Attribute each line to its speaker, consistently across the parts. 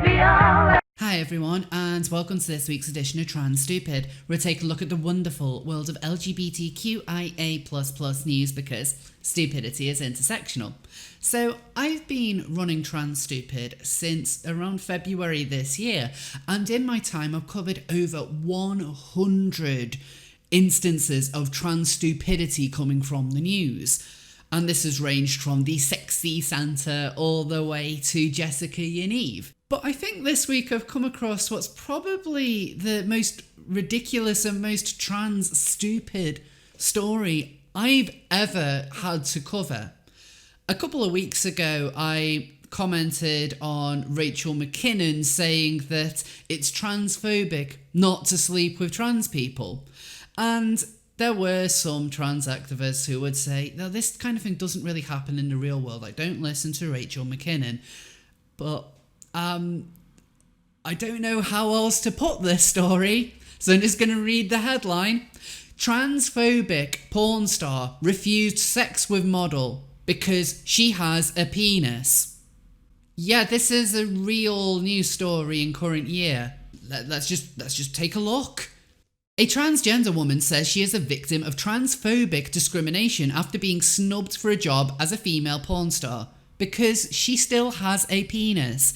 Speaker 1: Hi everyone, and welcome to this week's edition of Trans Stupid, where we take a look at the wonderful world of LGBTQIA++ news because stupidity is intersectional. So I've been running Trans Stupid since around February this year, and in my time I've covered over 100 instances of trans stupidity coming from the news. And this has ranged from the sexy Santa all the way to Jessica Yaniv. But I think this week I've come across what's probably the most ridiculous and most trans stupid story I've ever had to cover. A couple of weeks ago, I commented on Rachel McKinnon saying that it's transphobic not to sleep with trans people. And there were some trans activists who would say, no, this kind of thing doesn't really happen in the real world. Like, don't listen to Rachel McKinnon. But I don't know how else to put this story, so I'm just going to read the headline. Transphobic porn star refused sex with model because she has a penis. Yeah, this is a real news story in current year. Let's just take a look. A transgender woman says she is a victim of transphobic discrimination after being snubbed for a job as a female porn star because she still has a penis.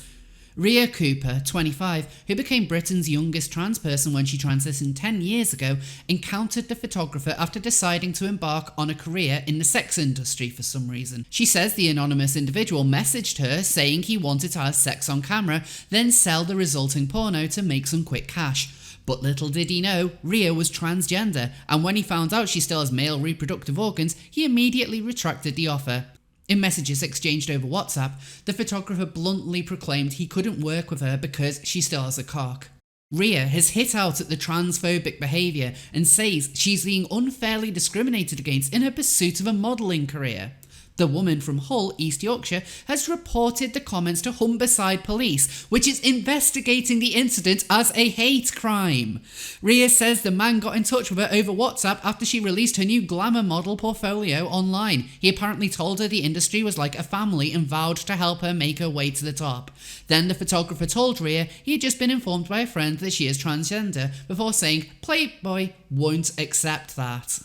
Speaker 1: Rhea Cooper, 25, who became Britain's youngest trans person when she transitioned 10 years ago, encountered the photographer after deciding to embark on a career in the sex industry for some reason. She says the anonymous individual messaged her saying he wanted to have sex on camera, then sell the resulting porno to make some quick cash. But little did he know, Rhea was transgender, and when he found out she still has male reproductive organs, he immediately retracted the offer. In messages exchanged over WhatsApp, the photographer bluntly proclaimed he couldn't work with her because she still has a cock. Rhea has hit out at the transphobic behaviour and says she's being unfairly discriminated against in her pursuit of a modelling career. The woman from Hull, East Yorkshire, has reported the comments to Humberside Police, which is investigating the incident as a hate crime. Rhea says the man got in touch with her over WhatsApp after she released her new glamour model portfolio online. He apparently told her the industry was like a family and vowed to help her make her way to the top. Then the photographer told Rhea he had just been informed by a friend that she is transgender, before saying Playboy won't accept that.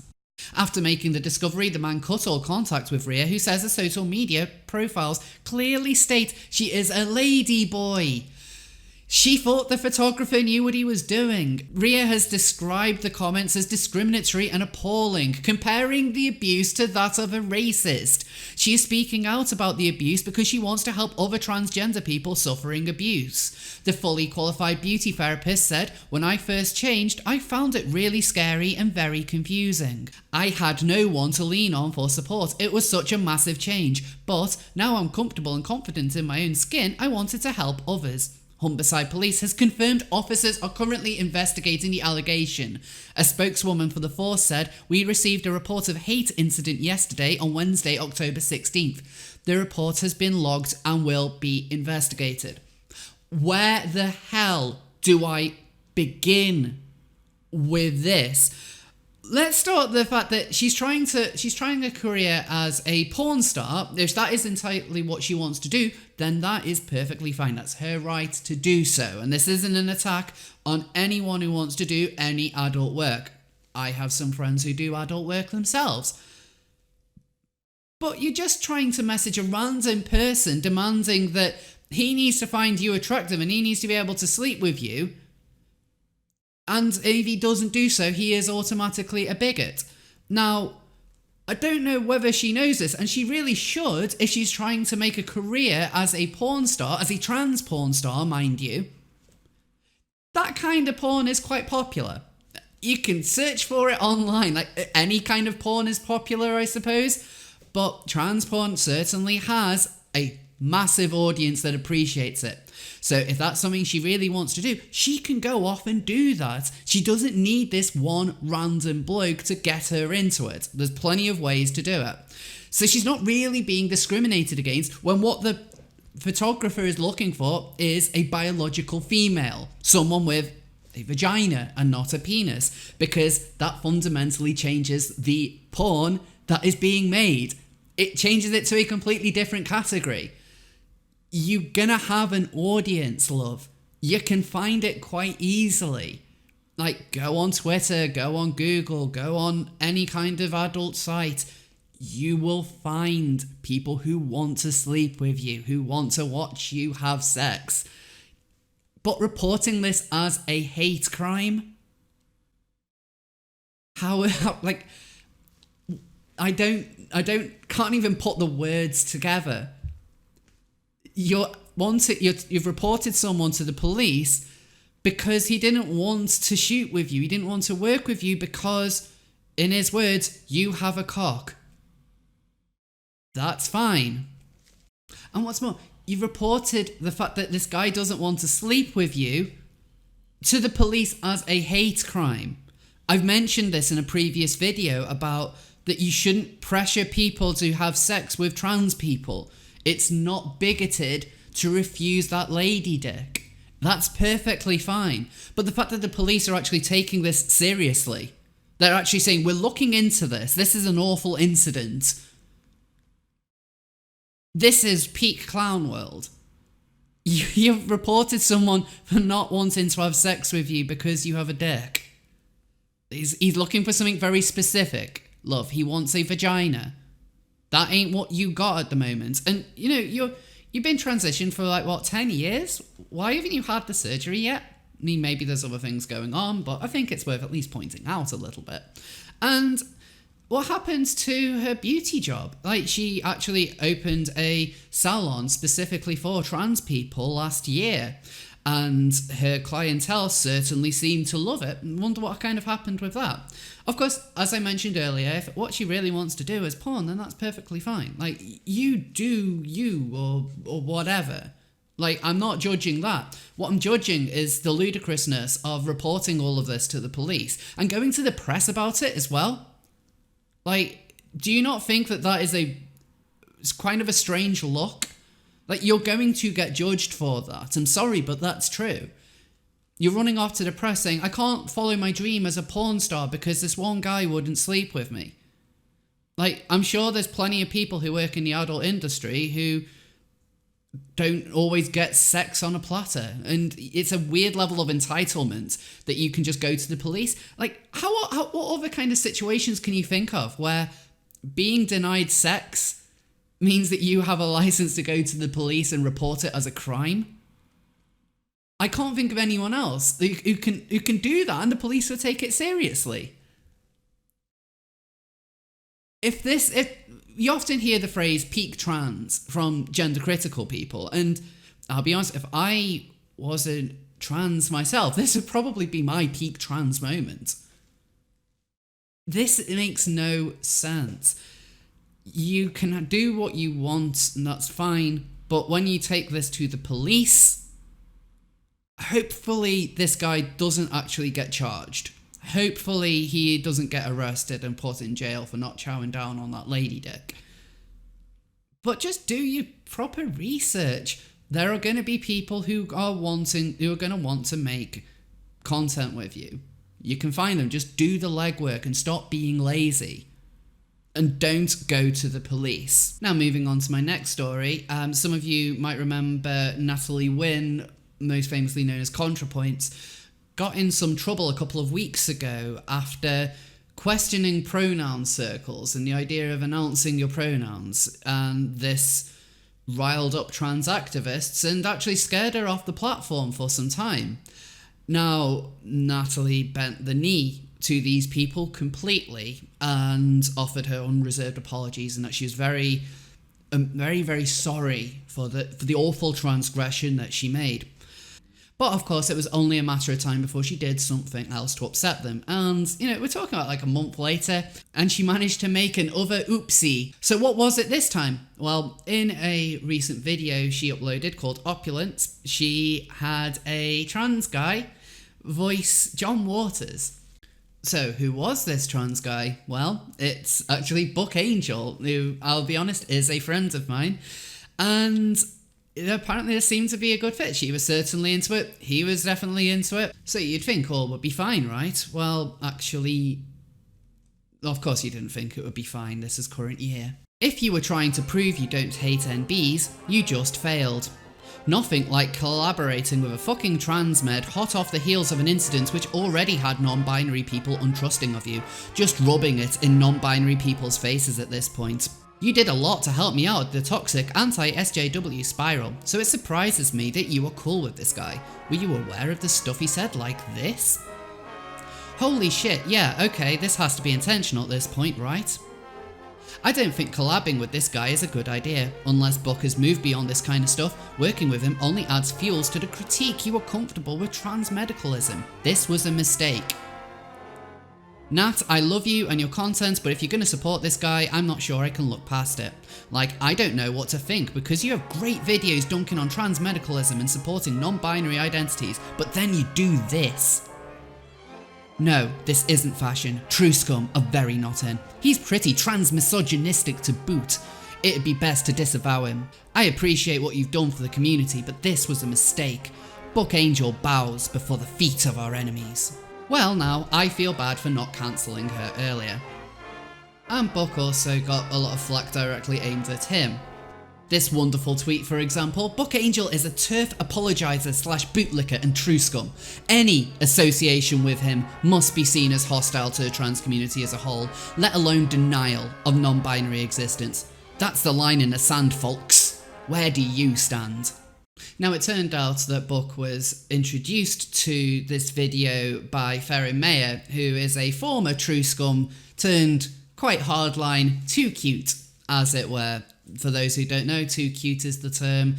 Speaker 1: After making the discovery, the man cut all contact with Rhea, who says her social media profiles clearly state she is a lady boy. She thought the photographer knew what he was doing. Rhea has described the comments as discriminatory and appalling, comparing the abuse to that of a racist. She is speaking out about the abuse because she wants to help other transgender people suffering abuse. The fully qualified beauty therapist said, "When I first changed, I found it really scary and very confusing. I had no one to lean on for support. It was such a massive change. But now I'm comfortable and confident in my own skin, I wanted to help others." Humberside Police has confirmed officers are currently investigating the allegation. A spokeswoman for the force said, "We received a report of hate incident yesterday on Wednesday, October 16th. The report has been logged and will be investigated." Where the hell do I begin with this? Let's start with the fact that she's trying a career as a porn star. If that is entirely what she wants to do, then that is perfectly fine. That's her right to do so. And this isn't an attack on anyone who wants to do any adult work. I have some friends who do adult work themselves. But you're just trying to message a random person demanding that he needs to find you attractive and he needs to be able to sleep with you. And if he doesn't do so, he is automatically a bigot. Now, I don't know whether she knows this, and she really should if she's trying to make a career as a porn star, as a trans porn star, mind you. That kind of porn is quite popular. You can search for it online. Like, any kind of porn is popular, I suppose. But trans porn certainly has a massive audience that appreciates it. So if that's something she really wants to do, she can go off and do that. She doesn't need this one random bloke to get her into it. There's plenty of ways to do it. So she's not really being discriminated against when what the photographer is looking for is a biological female, someone with a vagina and not a penis, because that fundamentally changes the porn that is being made. It changes it to a completely different category. you're gonna have an audience, love. You can find it quite easily. Like, go on Twitter, go on Google, go on any kind of adult site. You will find people who want to sleep with you, who want to watch you have sex. But reporting this as a hate crime? How like, can't even put the words together. You've reported someone to the police because he didn't want to shoot with you. He didn't want to work with you because, in his words, you have a cock. That's fine. And what's more, you've reported the fact that this guy doesn't want to sleep with you to the police as a hate crime. I've mentioned this in a previous video about that you shouldn't pressure people to have sex with trans people. It's not bigoted to refuse that lady dick. That's perfectly fine. But the fact that the police are actually taking this seriously, they're actually saying, we're looking into this. This is an awful incident. This is peak clown world. You've reported someone for not wanting to have sex with you because you have a dick. He's looking for something very specific. Love, he wants a vagina. That ain't what you got at the moment. And, you know, you've been transitioned for like, what, 10 years? Why haven't you had the surgery yet? I mean, maybe there's other things going on, but I think it's worth at least pointing out a little bit. And what happened to her beauty job? Like, she actually opened a salon specifically for trans people last year. And her clientele certainly seemed to love it. I wonder what kind of happened with that. Of course, as I mentioned earlier, if what she really wants to do is porn, then that's perfectly fine. Like, you do you or whatever. Like, I'm not judging that. What I'm judging is the ludicrousness of reporting all of this to the police and going to the press about it as well. Like, do you not think that that is it's kind of a strange look? Like, you're going to get judged for that. I'm sorry, but that's true. You're running off to the press saying, I can't follow my dream as a porn star because this one guy wouldn't sleep with me. Like, I'm sure there's plenty of people who work in the adult industry who don't always get sex on a platter. And it's a weird level of entitlement that you can just go to the police. Like, what other kind of situations can you think of where being denied sex means that you have a license to go to the police and report it as a crime? I can't think of anyone else who can do that, and the police will take it seriously. If you often hear the phrase peak trans from gender critical people, and I'll be honest, if I wasn't trans myself, this would probably be my peak trans moment. This makes no sense. You can do what you want, and that's fine, but when you take this to the police, hopefully this guy doesn't actually get charged. Hopefully he doesn't get arrested and put in jail for not chowing down on that lady dick. But just do your proper research. There are going to be people who are going to want to make content with you. You can find them. Just do the legwork and stop being lazy. And don't go to the police. Now, moving on to my next story. Some of you might remember Natalie Wynn, most famously known as Contrapoints, got in some trouble a couple of weeks ago after questioning pronoun circles and the idea of announcing your pronouns. And this riled up trans activists and actually scared her off the platform for some time. Now, Natalie bent the knee to these people completely and offered her unreserved apologies, and that she was very, very sorry for the awful transgression that she made. But of course, it was only a matter of time before she did something else to upset them. And, you know, we're talking about like a month later, and she managed to make another oopsie. So what was it this time? Well, in a recent video she uploaded called Opulence, she had a trans guy voice John Waters. So who was this trans guy? Well, it's actually Book Angel, who, I'll be honest, is a friend of mine. And apparently there seemed to be a good fit. She was certainly into it. He was definitely into it. So you'd think all would be fine, right? Well, actually, of course you didn't think it would be fine. This is current year. If you were trying to prove you don't hate NBs, you just failed. Nothing like collaborating with a fucking trans med hot off the heels of an incident which already had non-binary people untrusting of you, just rubbing it in non-binary people's faces at this point. You did a lot to help me out the toxic anti-SJW spiral, so it surprises me that you were cool with this guy. Were you aware of the stuff he said like this? Holy shit, yeah, okay, this has to be intentional at this point, right? I don't think collabing with this guy is a good idea. Unless Buck has moved beyond this kind of stuff, working with him only adds fuels to the critique you were comfortable with trans medicalism. This was a mistake. Nat, I love you and your content, but if you're going to support this guy, I'm not sure I can look past it. Like, I don't know what to think, because you have great videos dunking on trans medicalism and supporting non-binary identities, but then you do this. No, this isn't fashion. True scum are very not in. He's pretty trans-misogynistic to boot. It'd be best to disavow him. I appreciate what you've done for the community, but this was a mistake. Buck Angel bows before the feet of our enemies. Well now, I feel bad for not cancelling her earlier. And Buck also got a lot of flack directly aimed at him. This wonderful tweet, for example, Buck Angel is a turf apologiser / bootlicker and true scum. Any association with him must be seen as hostile to the trans community as a whole, let alone denial of non-binary existence. That's the line in the sand, folks. Where do you stand? Now, it turned out that Buck was introduced to this video by Ferry Mayer, who is a former true scum turned quite hardline, too cute, as it were. For those who don't know, too cute is the term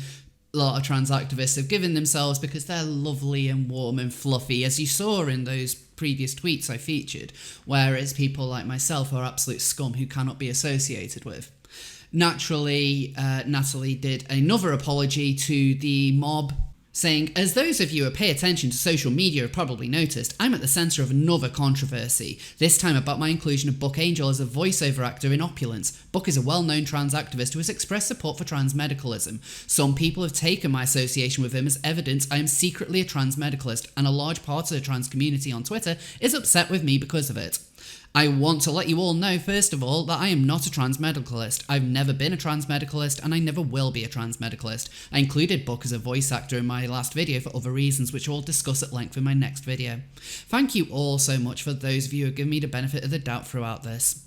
Speaker 1: a lot of trans activists have given themselves because they're lovely and warm and fluffy, as you saw in those previous tweets I featured, whereas people like myself are absolute scum who cannot be associated with. Naturally, Natalie did another apology to the mob, saying, as those of you who pay attention to social media have probably noticed, I'm at the centre of another controversy, this time about my inclusion of Buck Angel as a voiceover actor in Opulence. Buck is a well-known trans activist who has expressed support for trans medicalism. Some people have taken my association with him as evidence I am secretly a trans medicalist, and a large part of the trans community on Twitter is upset with me because of it. I want to let you all know, first of all, that I am not a trans medicalist. I've never been a trans medicalist, and I never will be a trans medicalist. I included Buck as a voice actor in my last video for other reasons, which I'll discuss at length in my next video. Thank you all so much for those of you who have given me the benefit of the doubt throughout this.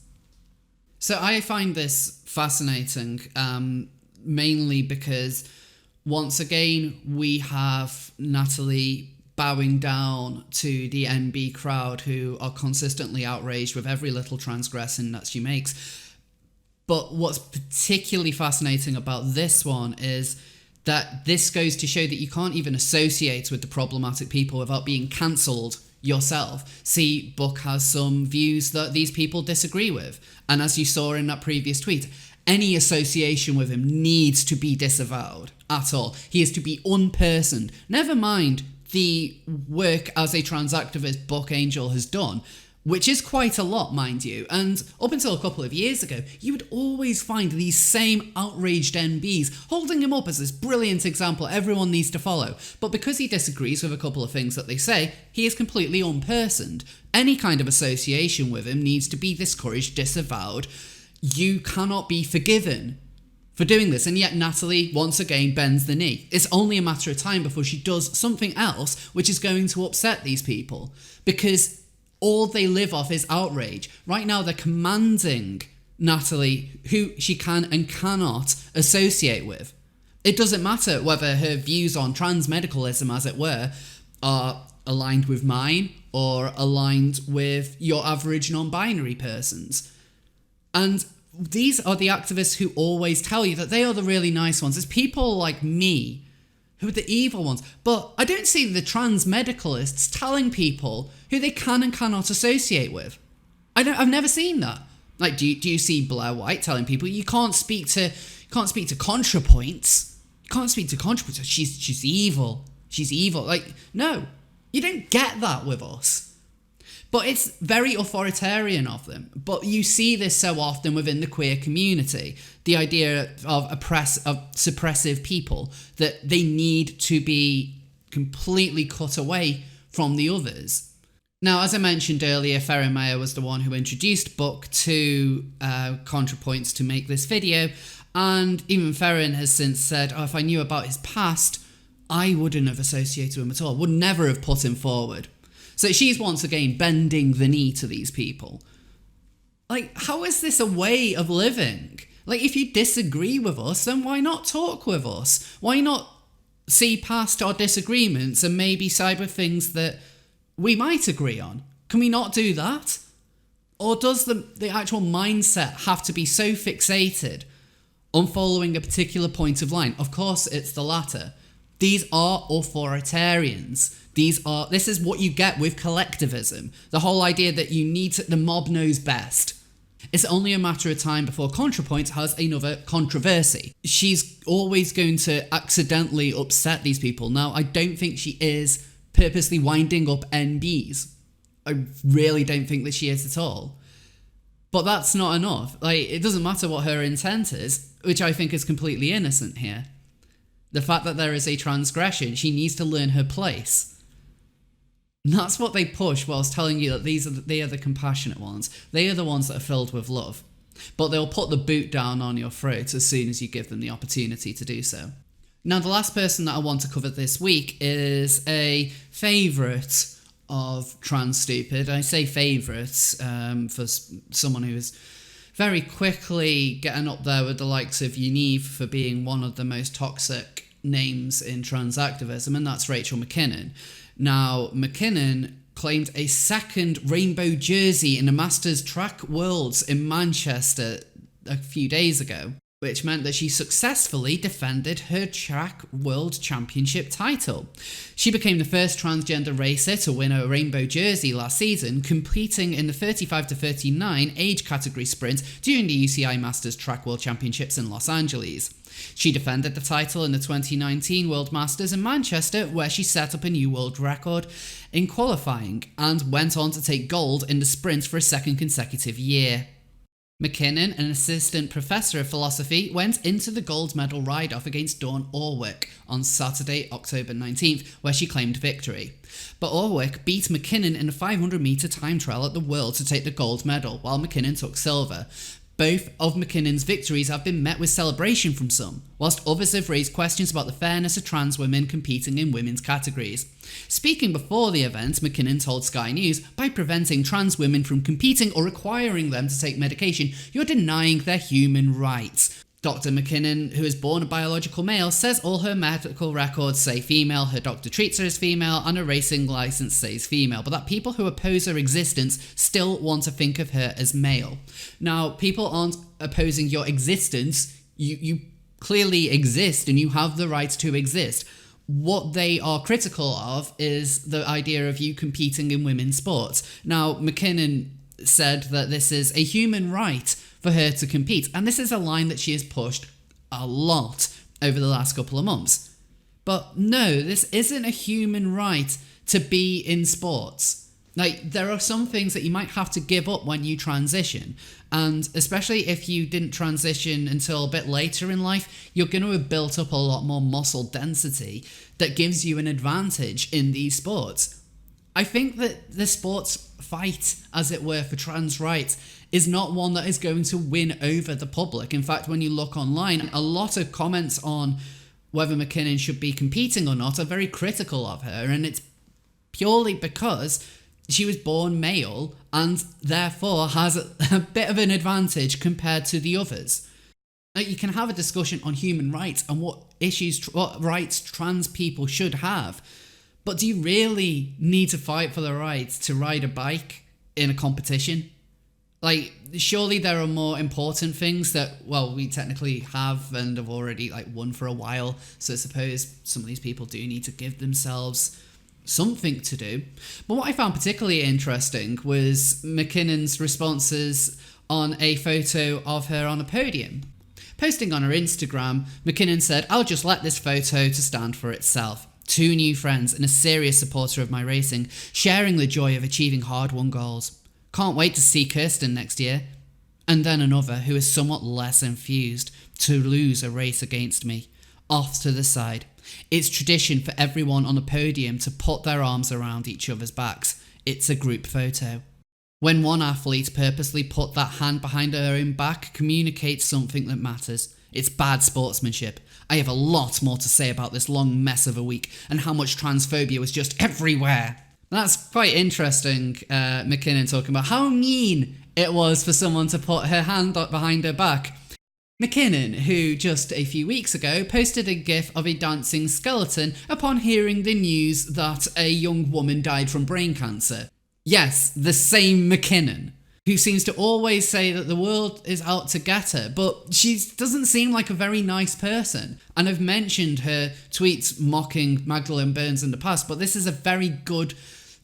Speaker 1: So I find this fascinating, mainly because, once again, we have Natalie bowing down to the NB crowd who are consistently outraged with every little transgression that she makes. But what's particularly fascinating about this one is that this goes to show that you can't even associate with the problematic people without being cancelled yourself. See, Buck has some views that these people disagree with. And as you saw in that previous tweet, any association with him needs to be disavowed at all. He is to be unpersoned. Never mind the work as a trans activist Buck Angel has done, which is quite a lot, mind you, and up until a couple of years ago, you would always find these same outraged NBs holding him up as this brilliant example everyone needs to follow, but because he disagrees with a couple of things that they say, he is completely unpersoned. Any kind of association with him needs to be discouraged, disavowed. You cannot be forgiven for doing this, and yet Natalie once again bends the knee. It's only a matter of time before she does something else which is going to upset these people, because all they live off is outrage. Right now they're commanding Natalie who she can and cannot associate with. It doesn't matter whether her views on trans medicalism, as it were, are aligned with mine or aligned with your average non-binary person's. And these are the activists who always tell you that they are the really nice ones. It's people like me who are the evil ones. But I don't see the trans medicalists telling people who they can and cannot associate with. I've never seen that. Like, do you see Blair White telling people you can't speak to Contrapoints? You can't speak to Contrapoints. She's evil. She's evil. Like, no, you don't get that with us. But it's very authoritarian of them. But you see this so often within the queer community. The idea of suppressive people, that they need to be completely cut away from the others. Now, as I mentioned earlier, Ferry Mayer was the one who introduced Buck to Contrapoints to make this video. And even Ferrin has since said, if I knew about his past, I wouldn't have associated him at all, would never have put him forward. So she's once again bending the knee to these people. How is this a way of living? If you disagree with us, then why not talk with us? Why not see past our disagreements and maybe side with things that we might agree on? Can we not do that? Or does the actual mindset have to be so fixated on following a particular point of line? Of course, it's the latter. These are authoritarians. This is what you get with collectivism. The whole idea that the mob knows best. It's only a matter of time before Contrapoints has another controversy. She's always going to accidentally upset these people. Now, I don't think she is purposely winding up NBs. I really don't think that she is at all. But that's not enough. It doesn't matter what her intent is, which I think is completely innocent here. The fact that there is a transgression, she needs to learn her place. And that's what they push whilst telling you that they are the compassionate ones. They are the ones that are filled with love. But they'll put the boot down on your throat as soon as you give them the opportunity to do so. Now, the last person that I want to cover this week is a favourite of Trans Stupid. I say favourites for someone who is very quickly getting up there with the likes of Unive for being one of the most toxic names in trans activism, and that's Rachel McKinnon. Now, McKinnon claimed a second rainbow jersey in the Masters Track Worlds in Manchester a few days ago, which meant that she successfully defended her track world championship title. She became the first transgender racer to win a rainbow jersey last season, competing in the 35 to 39 age category sprint during the UCI Masters Track World Championships in Los Angeles. She defended the title in the 2019 World Masters in Manchester, where she set up a new world record in qualifying and went on to take gold in the sprint for a second consecutive year. McKinnon, an assistant professor of philosophy, went into the gold medal ride-off against Dawn Orwick on Saturday, October 19th, where she claimed victory. But Orwick beat McKinnon in a 500-metre time trial at the Worlds to take the gold medal, while McKinnon took silver. Both of McKinnon's victories have been met with celebration from some, whilst others have raised questions about the fairness of trans women competing in women's categories. Speaking before the event, McKinnon told Sky News, "By preventing trans women from competing or requiring them to take medication, you're denying their human rights." Dr. McKinnon, who is born a biological male, says all her medical records say female, her doctor treats her as female, and her racing licence says female, but that people who oppose her existence still want to think of her as male. Now, people aren't opposing your existence. You clearly exist and you have the right to exist. What they are critical of is the idea of you competing in women's sports. Now, McKinnon said that this is a human right for her to compete, and this is a line that she has pushed a lot over the last couple of months. But no, this isn't a human right to be in sports. There are some things that you might have to give up when you transition, and especially if you didn't transition until a bit later in life, you're going to have built up a lot more muscle density that gives you an advantage in these sports. I think that the sports fight, as it were, for trans rights is not one that is going to win over the public. In fact, when you look online, a lot of comments on whether McKinnon should be competing or not are very critical of her, and it's purely because she was born male and therefore has a bit of an advantage compared to the others. You can have a discussion on human rights and what rights trans people should have, but do you really need to fight for the right to ride a bike in a competition? Surely there are more important things that, we technically have and have already won for a while. So I suppose some of these people do need to give themselves something to do. But what I found particularly interesting was McKinnon's responses on a photo of her on a podium. Posting on her Instagram, McKinnon said, "I'll just let this photo to stand for itself. 2 new friends and a serious supporter of my racing, sharing the joy of achieving hard-won goals. Can't wait to see Kirsten next year." And then another who is somewhat less enthused to lose a race against me. Off to the side. It's tradition for everyone on the podium to put their arms around each other's backs. It's a group photo. When one athlete purposely put that hand behind her own back, communicates something that matters. It's bad sportsmanship. I have a lot more to say about this long mess of a week and how much transphobia was just everywhere. That's quite interesting, McKinnon talking about how mean it was for someone to put her hand behind her back. McKinnon, who just a few weeks ago posted a gif of a dancing skeleton upon hearing the news that a young woman died from brain cancer. Yes, the same McKinnon, who seems to always say that the world is out to get her, but she doesn't seem like a very nice person. And I've mentioned her tweets mocking Magdalene Burns in the past, but this is a very good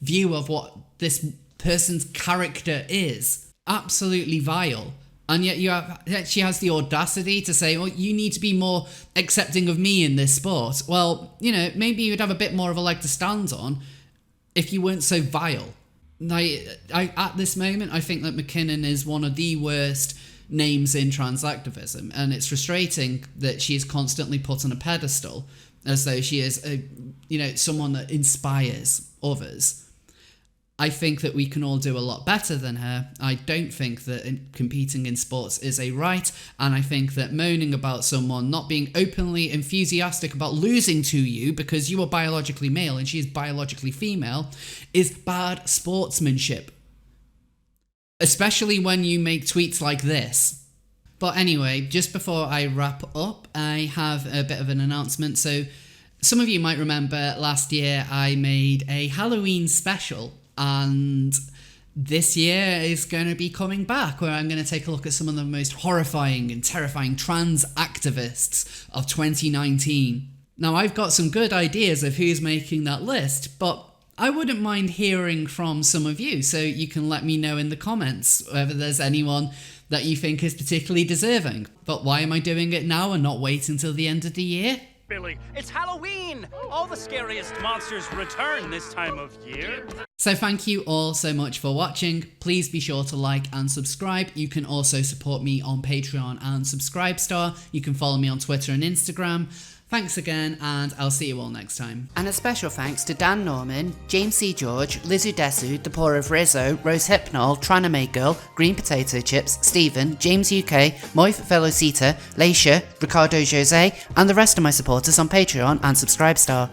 Speaker 1: view of what this person's character is. Absolutely vile. And yet she has the audacity to say, well, you need to be more accepting of me in this sport. Well, maybe you'd have a bit more of a leg to stand on if you weren't so vile. At this moment, I think that McKinnon is one of the worst names in trans activism. And it's frustrating that she is constantly put on a pedestal as though she is someone that inspires others. I think that we can all do a lot better than her. I don't think that competing in sports is a right, and I think that moaning about someone not being openly enthusiastic about losing to you because you are biologically male and she is biologically female is bad sportsmanship. Especially when you make tweets like this. But anyway, just before I wrap up, I have a bit of an announcement. So some of you might remember last year I made a Halloween special, and this year is going to be coming back, where I'm going to take a look at some of the most horrifying and terrifying trans activists of 2019. Now, I've got some good ideas of who's making that list, but I wouldn't mind hearing from some of you, so you can let me know in the comments whether there's anyone that you think is particularly deserving. But why am I doing it now and not wait until the end of the year?
Speaker 2: Billy, it's Halloween! All the scariest monsters return this time of year.
Speaker 1: So thank you all so much for watching. Please be sure to like and subscribe. You can also support me on Patreon and Subscribestar. You can follow me on Twitter and Instagram. Thanks again, and I'll see you all next time. And a special thanks to Dan Norman, James C. George, Lizu Desu, The Poor of Rizzo, Rose Hypnol, Tranamade Girl, Green Potato Chips, Stephen, James UK, Moif Velocita, Leisha, Ricardo Jose, and the rest of my supporters on Patreon and Subscribestar.